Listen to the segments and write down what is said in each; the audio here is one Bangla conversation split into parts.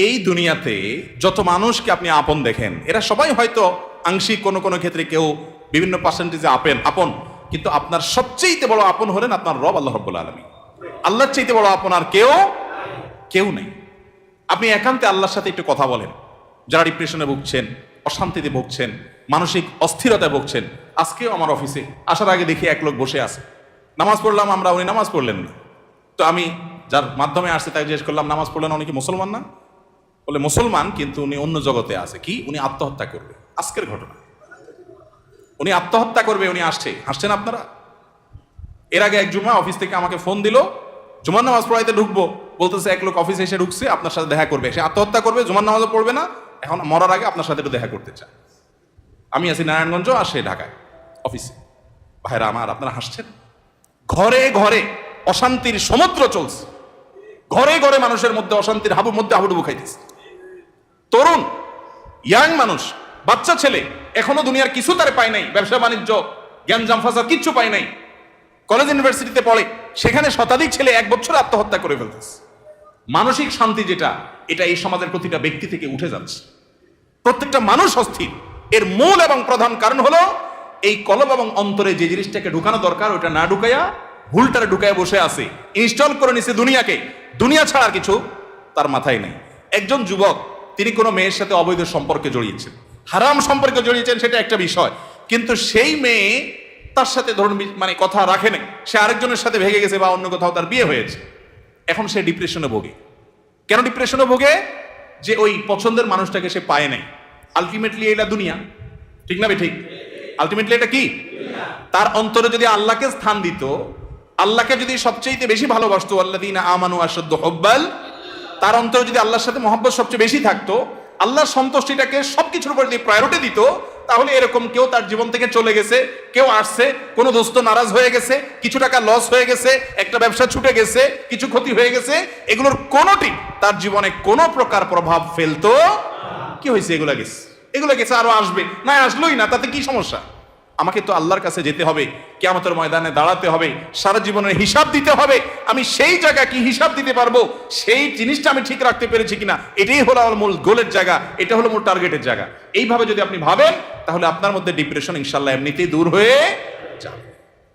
এই দুনিয়াতে যত মানুষকে আপনি আপন দেখেন, এরা সবাই হয়তো আংশিক কোনো কোনো ক্ষেত্রে কেউ বিভিন্ন পার্সেন্টেজে আপন, কিন্তু আপনার সবচেয়ে বড় আপন হলেন আপনার রব আল্লাহ রাব্বুল আলামিন। আল্লাহর চাইতে বড় আপন আর কেউ নেই। আপনি একান্তে আল্লাহর সাথে একটু কথা বলেন। যারা ডিপ্রেশনে ভুগছেন, অশান্তিতে ভুগছেন, মানসিক অস্থিরতায় ভুগছেন, আজকেও আমার অফিসে আসার আগে দেখি এক লোক বসে আছে। নামাজ পড়লাম আমরা, উনি নামাজ পড়লেন না। তো আমি যার মাধ্যমে আসছে তাকে জিজ্ঞেস করলাম, নামাজ পড়লেন, উনি কি মুসলমান না? বলে মুসলমান, কিন্তু উনি অন্য জগতে আছে। কি? উনি আত্মহত্যা করবে। আজকের ঘটনা, উনি আত্মহত্যা করবে, উনি হাসছেন আপনারা। এর আগে এক জুমা অফিস থেকে আমাকে ফোন দিল, জুমার নামাজ পড়াইতে ঢুকবো, বলতেছে এক লোক অফিসে এসে ঢুকছে, আপনার সাথে দেখা করবে, সে আত্মহত্যা করবে, জুমার নামাজও পড়বে না, এখন মরার আগে আপনার সাথে একটু দেখা করতে চায়। আমি আছি নারায়ণগঞ্জ, আর সে ঢাকায় অফিসে। ভাইরা আমার, আপনারা হাসছেন। ঘরে ঘরে অশান্তির সমুদ্র চলছে, ঘরে ঘরে মানুষের মধ্যে অশান্তির হাবুডুবু খাইতেছে। তরুণ ইয়াং মানুষ, বাচ্চা ছেলে, এখনো দুনিয়ার কিছু তারে পায় নাই, ব্যবসা বাণিজ্য জ্ঞানজাম ফাসাদ কিচ্ছু পায় নাই, কলেজ ইউনিভার্সিটিতে পড়ে, সেখানে শতাধিক ছেলে 1 বছর আত্মহত্যা করে ফেলতেছে। মানসিক শান্তি যেটা, এটা এই সমাজের প্রতিটা ব্যক্তি থেকে উঠে যাচ্ছে। প্রত্যেকটা মানুষ অস্থির। এর মূল এবং প্রধান কারণ হলো এই কলব এবং অন্তরে যে জিনিসটাকে ঢুকানো দরকার ওটা না ঢুকাইয়া ভুলটারে ঢুকাইয়া বসে আছে, ইনস্টল করে নিছে দুনিয়াকে। দুনিয়া ছাড়া আর কিছু তার মাথায় নেই। একজন যুবক, তিনি কোনো মেয়ের সাথে অবৈধ সম্পর্কে জড়িয়েছেন, হারাম সম্পর্কে জড়িয়েছেন, সেটা একটা বিষয়, কিন্তু সেই মেয়ে তার সাথে ধরুন মানে কথা রাখে নাই, সে আরেকজনের সাথে ভেগে গেছে বা অন্য কোথাও তার বিয়ে হয়েছে। এখন সে ডিপ্রেশনে ভোগে। কেন ডিপ্রেশনে ভোগে? যে ওই পছন্দের মানুষটাকে সে পায় নাই। আলটিমেটলি এটা দুনিয়া, ঠিক না ঠিক? আলটিমেটলি এটা কি? তার অন্তরে যদি আল্লাহকে স্থান দিত, আল্লাহকে যদি সবচেয়ে বেশি ভালোবাসতো, আল্লাযীনা আমানু আশাদ্দু হুব্বাল, তার অন্তরে যদি আল্লাহর সাথে মহব্বত সবচেয়ে বেশি থাকতো, আল্লাহর সন্তুষ্টিটাকে সবকিছুর উপর দিয়ে প্রায়োরিটি দিত, তাহলে এরকম কেউ তার জীবন থেকে চলে গেছে, কেউ আসছে, কোনো দোস্ত নারাজ হয়ে গেছে, কিছু টাকা লস হয়ে গেছে, একটা ব্যবসা ছুটে গেছে, কিছু ক্ষতি হয়ে গেছে, এগুলোর কোনোটি তার জীবনে কোনো প্রকার প্রভাব ফেলতো? কি হয়েছে? এগুলো গেছে, আরো আসবে, না আসলোই না, তাতে কি সমস্যা? আমাকে তো আল্লাহর কাছে যেতে হবে, কিয়ামতের ময়দানে দাঁড়াতে হবে, সারা জীবনের হিসাব দিতে হবে। আমি সেই জায়গা কি হিসাব দিতে পারবো, সেই জিনিসটা আমি ঠিক রাখতে পেরেছি কিনা, এটাই হলো আমার মূল গোলের জায়গা, এটা হলো মূল টার্গেটের জায়গা। এইভাবে যদি আপনি ভাবেন, তাহলে আপনার মধ্যে ডিপ্রেশন ইনশাল্লাহ এমনিতেই দূর হয়ে যাবে।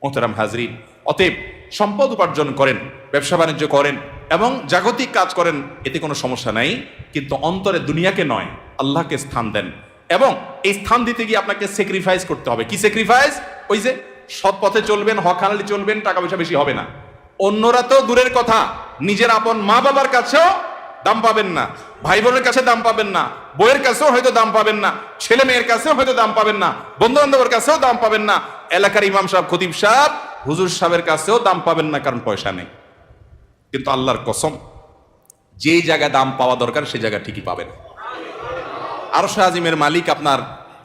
মোহতারাম হাজরিন, অতএব সম্পদ উপার্জন করেন, ব্যবসা বাণিজ্য করেন এবং জাগতিক কাজ করেন, এতে কোনো সমস্যা নাই, কিন্তু অন্তরে দুনিয়াকে নয়, আল্লাহকে স্থান দেন। এবং এই স্থান দিতে গিয়ে আপনাকে স্যাক্রিফাইস করতে হবে। কি স্যাক্রিফাইস? ওই যে সৎ পথে চলবেন, হক হালালি চলবেন, টাকা পয়সা বেশি হবে না। অন্যরা তো দূরের কথা, নিজের আপন মা বাবার কাছেও দাম পাবেন না, ভাই বোনের কাছে দাম পাবেন না, বইয়ের কাছেও হয়তো দাম পাবেন না, ছেলে মেয়ের কাছেও হয়তো দাম পাবেন না, বন্ধু বান্ধবের কাছেও দাম পাবেন না, এলাকার ইমাম সাহেব, খতিব সাহেব, হুজুর সাহেবের কাছেও দাম পাবেন না, কারণ পয়সা নেই। কিন্তু আল্লাহর কসম, যেই জায়গায় দাম পাওয়া দরকার সেই জায়গা ঠিকই পাবেন। আরশ আজিমের মালিক আপনার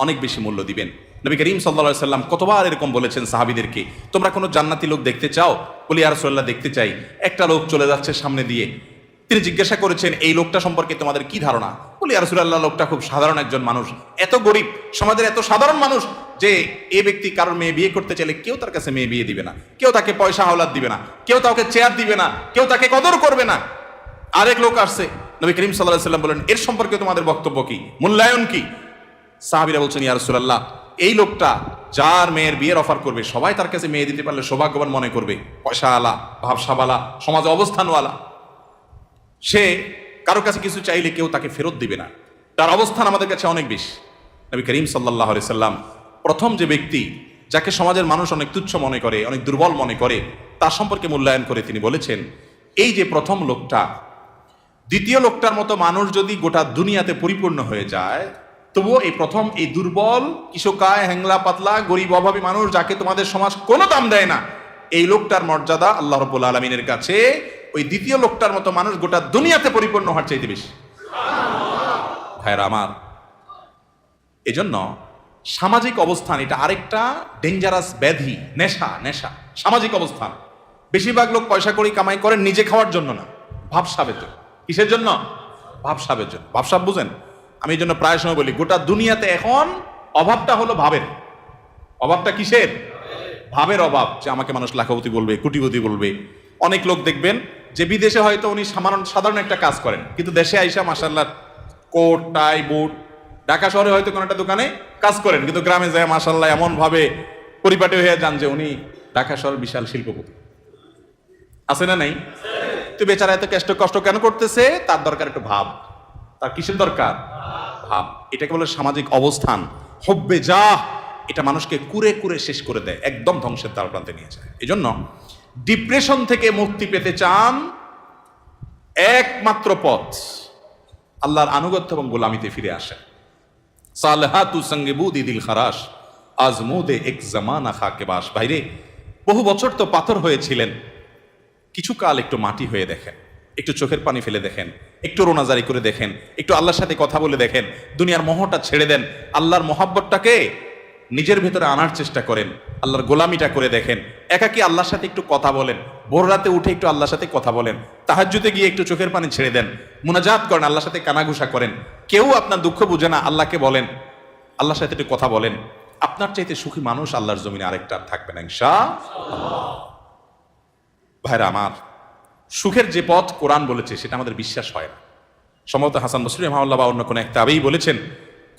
অনেক বেশি মূল্য দিবেন। নবী করিম সাল্লাল্লাহু আলাইহি সাল্লাম কতবার এরকম বলেছেন সাহাবীদেরকে, তোমরা কোনো জান্নাতি লোক দেখতে চাও? বলি ইয়া রাসূলুল্লাহ, দেখতে চাই। একটা লোক চলে যাচ্ছে সামনে দিয়ে, তিনি জিজ্ঞাসা করেছেন, এই লোকটা সম্পর্কে তোমাদের কি ধারণা? বলি ইয়া রাসূলুল্লাহ, লোকটা খুব সাধারণ একজন মানুষ, এত গরিব, সমাজের এত সাধারণ মানুষ যে এই ব্যক্তি কারোর মেয়ে বিয়ে করতে চাইলে কেউ তার কাছে মেয়ে বিয়ে দিবে না, কেউ তাকে পয়সা হাওলাত দিবে না, কেউ তাকে চেয়ার দিবে না, কেউ তাকে কদর করবে না। আরেক লোক আসছে, নবী করিম সাল্লাল্লাহু আলাইহি সাল্লাম বলেন, এর সম্পর্কে তোমাদের বক্তব্য কি, মূল্যায়ন কি? সাহাবীরা বলছেন, ইয়া রাসূলুল্লাহ, এই লোকটা যার মেয়ের বিয়ের অফার করবে, সবাই তার কাছে মেয়ে দিতে পারলে সৌভাগ্যবান মনে করবে, পয়সা আলা, ভাবসাবালা, সমাজে অবস্থানওয়ালা। সে কারো কাছে কিছু চাইলে কেউ তাকে ফেরত দিবে না, তার অবস্থান আমাদের কাছে অনেক বেশি। নবী করিম সাল্লাল্লাহু আলাইহি সাল্লাম প্রথম যে ব্যক্তি, যাকে সমাজের মানুষ অনেক তুচ্ছ মনে করে, অনেক দুর্বল মনে করে, তার সম্পর্কে মূল্যায়ন করে তিনি বলেছেন, এই যে প্রথম লোকটা, দ্বিতীয় লোকটার মতো মানুষ যদি গোটা দুনিয়াতে পরিপূর্ণ হয়ে যায়, তবুও এই প্রথম, এই দুর্বল, কিশোকায়, হ্যাংলা পাতলা, গরিব অভাবী মানুষ, যাকে তোমাদের সমাজ কোনো দাম দেয় না, এই লোকটার মর্যাদা আল্লাহ রাব্বুল আলামিনের কাছে ওই দ্বিতীয় লোকটার মতো মানুষ গোটা দুনিয়াতে পরিপূর্ণ হওয়ার চাইতে বেশি। ভাইরা আমার, এজন্য সামাজিক অবস্থান এটা আরেকটা ডেঞ্জারাস ব্যাধি, নেশা। সামাজিক অবস্থান, বেশিরভাগ লোক পয়সা করি কামাই করেন নিজে খাওয়ার জন্য না, ভাবসাবের জন্য। কিসের জন্য? ভাবসাবের জন্য। ভাবসাব বুঝেন? আমি এই জন্য প্রায় সময় বলি, গোটা দুনিয়াতে এখন অভাবটা হলো ভাবের। অভাবটা কিসের? ভাবের অভাব। যে আমাকে মানুষ লাখপতি বলবে, কোটিপতি বলবে, অনেক লোক দেখবেন যে বিদেশে হয়তো উনি সাধারণ একটা কাজ করেন, কিন্তু দেশে আইসা মাশাআল্লাহ কোট টাই বুট, ঢাকা শহরে হয়তো কোনো একটা দোকানে কাজ করেন, কিন্তু গ্রামে যায় মাশাআল্লাহ এমন ভাবে পরিপাটি হয়ে যান যে উনি ঢাকা শহরের বিশাল শিল্পপতি। আছে না নাই? তো বেচারা এত কষ্ট কেন করতেছে? তার দরকার একটু ভাব। তার কিসের দরকার? ভাব। এটাকে বলে সামাজিক অবস্থান। হব্বে যা, এটা মানুষকে কুরে কুরে শেষ করে দেয়, একদম ধ্বংসের দ্বার প্রান্তে নিয়ে যায়। এই জন্য ডিপ্রেশন থেকে মুক্তি পেতে চান, একমাত্র পথ আল্লাহর আনুগত্য এবং গোলামিতে ফিরে আসে। সালেহাতু সঙ্গে বুদি দিল খারাস আজমুদে এক জামানা খাকে বাস। ভাইরে, বহু বছর তো পাথর হয়েছিলেন, কিছু কাল একটু মাটি হয়ে দেখেন, একটু চোখের পানি ফেলে দেখেন, একটু রোনাজারি করে দেখেন, একটু আল্লাহর সাথে কথা বলে দেখেন, দুনিয়ার মোহটা ছেড়ে দেন, আল্লাহর মোহাব্বতটাকে নিজের ভেতরে আনার চেষ্টা করেন, আল্লাহর গোলামিটা করে দেখেন। একাকি আল্লাহর সাথে একটু কথা বলেন, ভোর রাতে উঠে একটু আল্লাহর সাথে কথা বলেন, তাহাজ্জুদে গিয়ে একটু চোখের পানি ছেড়ে দেন, মুনাজাত করেন, আল্লাহর সাথে কানাঘুষা করেন। কেউ আপনার দুঃখ বুঝে না, আল্লাহকে বলেন, আল্লাহর সাথে একটু কথা বলেন। আপনার চাইতে সুখী মানুষ আল্লাহর জমিনে আরেকটা আর থাকবে না ইনশাআল্লাহ। ভাইরা আমার, সুখের যে পথ কোরআন বলেছে সেটা আমাদের বিশ্বাস হয় না। সম্ভবত হাসান বসরি রাহিমাহুল্লাহ বা অন্য কোনো এক তাবেঈ বলেছেন,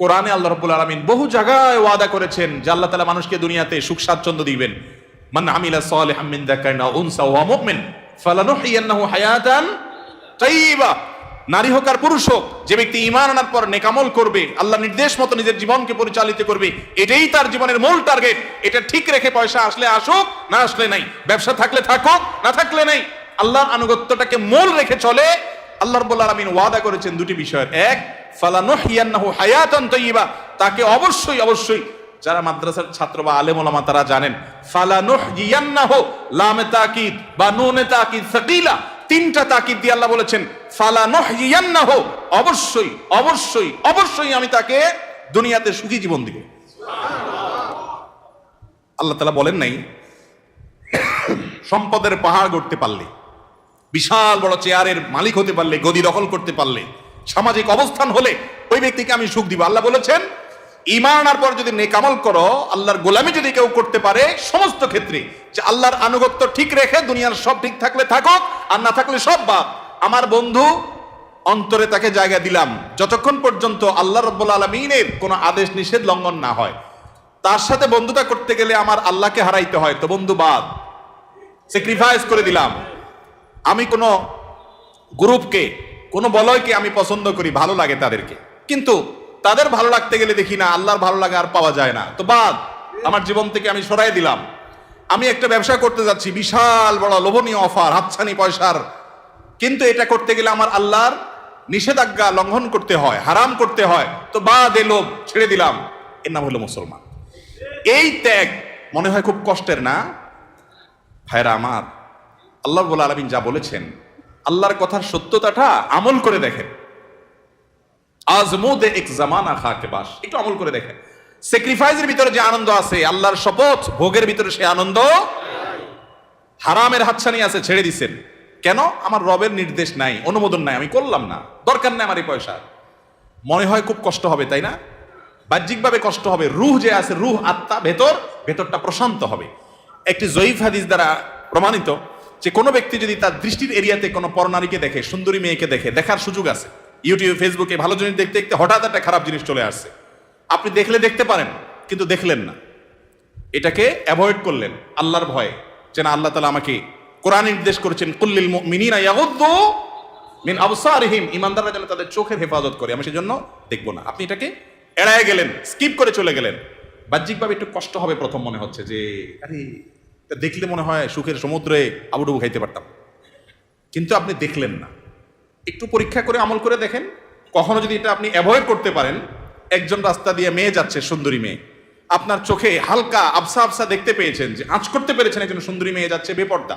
কোরআনে আল্লাহ রাব্বুল আলামিন বহু জায়গায় ওয়াদা করেছেন যে আল্লাহ তাআলা মানুষকে দুনিয়াতে সুখ স্বাচ্ছন্দ্য দিবেন। মান আমিলা সালিহাম মিন যাকারিন আও উনসা ওয়া মুমিন ফালানুহইয়ান্নাহু হায়াতান তাইয়্যিবা। নারী হোক আর পুরুষ হোক, যে ব্যক্তি ঈমান আনার পর নেক আমল করবে, আল্লাহর নির্দেশ মতো নিজের জীবনকে পরিচালিত করবে, এটাই তার জীবনের মূল টার্গেট। এটা ঠিক রেখে পয়সা আসলে আসুক, না আসলে নাই, ব্যবসা থাকলে থাকুক, না থাকলে নাই, আল্লাহর আনুগত্যটাকে মূল রেখে চলে। আল্লাহ রাব্বুল আলামিন ওয়াদা করেছেন দুটি বিষয়ের, এক ফালানুহইয়ান্নাহু হায়াতান তাইয়্যিবা, তাকে অবশ্যই যারা মাদ্রাসার ছাত্র বা আলেম ওলামা তারা জানেন, ফালানুহইয়ান্নাহু লামে তাকিদ বা নুনে তাকিদ সাকিলা, তিনটা তাকিদ দিয়ে আল্লাহ বলেছেন ফালানুহইয়ান্নাহু, অবশ্যই আমি তাকে দুনিয়াতে সুখী জীবন দিব। আল্লাহ তাআলা বলেন নাই সম্পদের পাহাড় গড়তে পারলে, বিশাল বড় চেয়ারের মালিক হতে পারলে, গদি দখল করতে পারলে, সামাজিক অবস্থান হলে ওই ব্যক্তিকে আমি সুখ দিব। আল্লাহ বলেছেন ঈমান আনার পর যদি নেক আমল করো, আল্লাহর গোলামি যদি কেউ করতে পারে সমস্ত ক্ষেত্রে, যে আল্লাহর আনুগত্য ঠিক রেখে দুনিয়ার সব ঠিক থাকলে থাকুক, আর না থাকলে সব বাদ, আমার বন্ধু অন্তরে তাকে জায়গা দিলাম যতক্ষণ পর্যন্ত আল্লাহ রাব্বুল আলামিনের কোনো আদেশ নিষেধ লঙ্ঘন না হয়। তার সাথে বন্ধুতা করতে গেলে আমার আল্লাহকে হারাইতে হয়, তো বন্ধু বাদ, স্যাক্রিফাইস করে দিলাম। আমি কোনো গ্রুপকে, কোনো বলয়কে আমি পছন্দ করি, ভালো লাগে তাদেরকে, কিন্তু তাদের ভালো লাগতে গেলে দেখি না আল্লাহর ভালো লাগা আর পাওয়া যায় না, তো বাদ, আমার জীবন থেকে আমি সরাই দিলাম। আমি একটা ব্যবসা করতে যাচ্ছি, বিশাল বড় লোভনীয় অফার, হাতছানি পয়সার, কিন্তু এটা করতে গেলে আমার আল্লাহর নিষেধাজ্ঞা লঙ্ঘন করতে হয়, হারাম করতে হয়, তো বাদ, এ লোভ ছেড়ে দিলাম। এর নাম হলো মুসলমান। এই ত্যাগ মনে হয় খুব কষ্টের না? ভাইরা আমার, আল্লাহ রাব্বুল আলামিন যা বলেছেন, আল্লাহর কথার সত্যতাটা আমল করে দেখেন। আজমুদে এক জামানা খাকে বাস, একটু আমল করে দেখেন। স্যাক্রিফাইসের ভিতরে যে আনন্দ আছে, আল্লাহর শপথ, ভোগের ভিতরে সে আনন্দ। হারামের হাতছানি আছে, ছেড়ে দিছেন কেন? আমার রবের নির্দেশ নাই, অনুমোদন নাই, আমি করলাম না, দরকার নাই আমার এই পয়সা। মনে হয় খুব কষ্ট হবে, তাই না? বাহ্যিকভাবে কষ্ট হবে, রূহ যে আছে, রূহ আত্মা, ভেতরটা প্রশান্ত হবে। একটি জয়ীফ হাদিস দ্বারা প্রমাণিত যে কোনো ব্যক্তি যদি তার দৃষ্টির এরিয়াতে কোনো পরনারীকে দেখে, সুন্দরী মেয়েকে দেখে, দেখার সুযোগ আছে, ইউটিউবে ফেসবুকে ভালো জিনিস দেখতে দেখতে হঠাৎ একটা খারাপ জিনিস চলে আসছে, আপনি দেখলে দেখতে পারেন, কিন্তু দেখলেন না, এটাকে অ্যাভয়েড করলেন আল্লাহর ভয়ে, যে না, আল্লাহ তাআলা আমাকে কোরআন নির্দেশ করেছেন কুল্লিল মুমিনিনা ইয়াগুদ্দু মিন আবসারিহিম, ঈমানদাররা যেন তাদের চোখের হেফাজত করে, আমি সেজন্য দেখবো না। আপনি এটাকে এড়ায় গেলেন, স্কিপ করে চলে গেলেন। বাহ্যিকভাবে একটু কষ্ট হবে প্রথম, মনে হচ্ছে যে আরে দেখলে মনে হয় সুখের সমুদ্রে আবুডুবু খাইতে পারতাম, কিন্তু আপনি দেখলেন না। একটু পরীক্ষা করে আমল করে দেখেন। কখনো যদি এটা আপনি অ্যাভয়েড করতে পারেন, একজন রাস্তা দিয়ে মেয়ে যাচ্ছে, সুন্দরী মেয়ে, আপনার চোখে হালকা আবসা আবসা দেখতে পেয়েছেন, যে আঁচ করতে পেরেছেন একজন সুন্দরী মেয়ে যাচ্ছে বেপর্দা,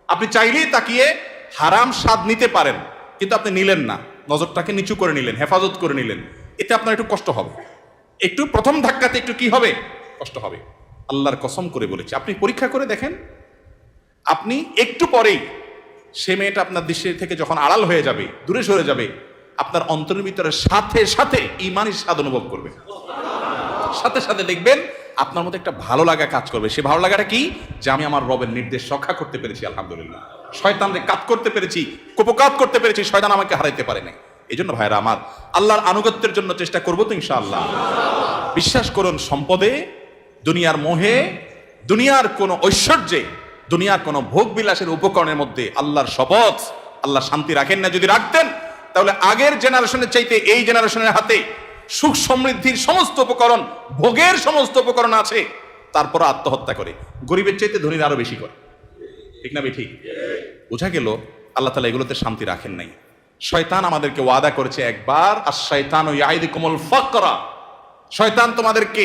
আপনি চাইলেই তাকিয়ে হারাম স্বাদ নিতে পারেন, কিন্তু আপনি নিলেন না, নজরটাকে নিচু করে নিলেন, হেফাজত করে নিলেন, এতে আপনার একটু কষ্ট হবে, একটু প্রথম ধাক্কাতে একটু কি হবে, কষ্ট হবে। আল্লাহর কসম করে বলেছি, আপনি পরীক্ষা করে দেখেন, আপনি একটু পরেই সে মেয়েটা আপনার দৃষ্টি থেকে যখন আড়াল হয়ে যাবে, দূরে সরে যাবে, আপনার অন্তরের ভিতরে সাথে সাথে ঈমানের স্বাদ অনুভব করবে, সাথে সাথে দেখবেন আপনার মধ্যে একটা ভালো লাগা কাজ করবে। সে ভালো লাগাটা কি? যে আমি আমার রবের নির্দেশ রক্ষা করতে পেরেছি, আলহামদুলিল্লাহ। শয়তানকে কাত করতে পেরেছি, কুপকাত করতে পেরেছি, শয়তান আমাকে হারাইতে পারে নাই। এই জন্য ভাইরা আমার, আল্লাহর আনুগত্যের জন্য চেষ্টা করবো তো ইনশাআল্লাহ। বিশ্বাস করুন, সম্পদে, দুনিয়ার মোহে, দুনিয়ার কোন ঐশ্বর্যে, দুনিয়ার কোন ভোগ বিলাসের উপকরণের মধ্যে আল্লাহর শপথ, আল্লাহ শান্তি রাখেন না। যদি রাখতেন তাহলে আগের জেনারেশনের চাইতে এই জেনারেশনের হাতে সুখ সমৃদ্ধির সমস্ত উপকরণ, ভোগের সমস্ত উপকরণ আছে, তারপর আত্মহত্যা করে। গরিবের চাইতে ধনীর আরো বেশি করে, ঠিক না ঠিক? বোঝা গেল আল্লাহ তাআলা এগুলোতে শান্তি রাখেন নাই। শয়তান আমাদেরকে ওয়াদা করেছে একবার, আশ-শাইতানু ইয়াইদুকুমুল ফাকরা, শয়তান তোমাদেরকে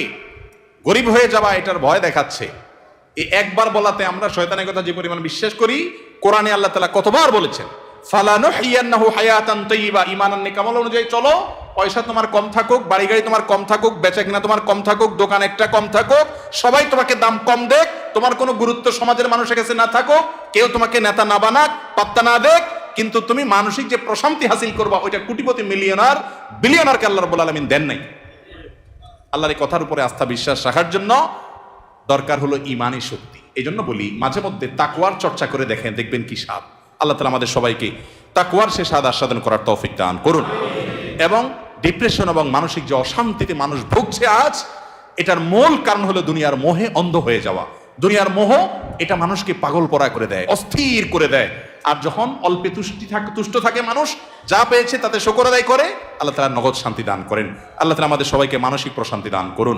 গরিব হয়ে যাওয়া এটার ভয় দেখাচ্ছে। এই একবার বলাতে আমরা শয়তানের কথা যে পরিমাণ বিশ্বাস করি, কোরআনে আল্লাহ তাআলা কতবার বলেছেন, ফালানুহিয়ান্নাহু হায়াতান তাইয়্যিবা, ঈমানান নেক আমল অনুযায়ী চলো। পয়সা তোমার কম থাকুক, বাড়ি গাড়ি তোমার কম থাকুক, বেচাকেনা তোমার কম থাকুক, দোকান একটা কম থাকুক, সবাই তোমাকে দাম কম দেখ, তোমার কোনো গুরুত্ব সমাজের মানুষের কাছে না থাকুক, কেউ তোমাকে নেতা না বানাক, পাত্তা না দেখ, কিন্তু তুমি মানসিক যে প্রশান্তি হাসিল করবা ওইটা কোটিপতি, মিলিয়নার, বিলিয়নারকে আল্লাহ রাব্বুল আলামিন দেন নাই। আল্লাহর এই কথার উপরে আস্থা বিশ্বাস রাখার জন্য দরকার হলো ইমানি শক্তি। এই জন্য বলি, মাঝে মধ্যে তাকওয়ার চর্চা করে দেখেন, দেখবেন কি স্বাদ। আল্লাহ তাআলা আমাদের সবাইকে তাকওয়ার সে স্বাদ আস্বাদন করার তৌফিক দান করুন। এবং ডিপ্রেশন এবং মানসিক যে অশান্তিতে মানুষ ভুগছে আজ, এটার মূল কারণ হলো দুনিয়ার মোহে অন্ধ হয়ে যাওয়া। দুনিয়ার মোহ এটা মানুষকে পাগল পরা করে দেয়, অস্থির করে দেয়। আর যখন অল্পে তুষ্ট থাকে মানুষ, যা পেয়েছে তাতে শুকর আদায় করে, আল্লাহ তাআলা নগদ শান্তি দান করেন। আল্লাহ তাআলা আমাদের সবাইকে মানসিক প্রশান্তি দান করুন।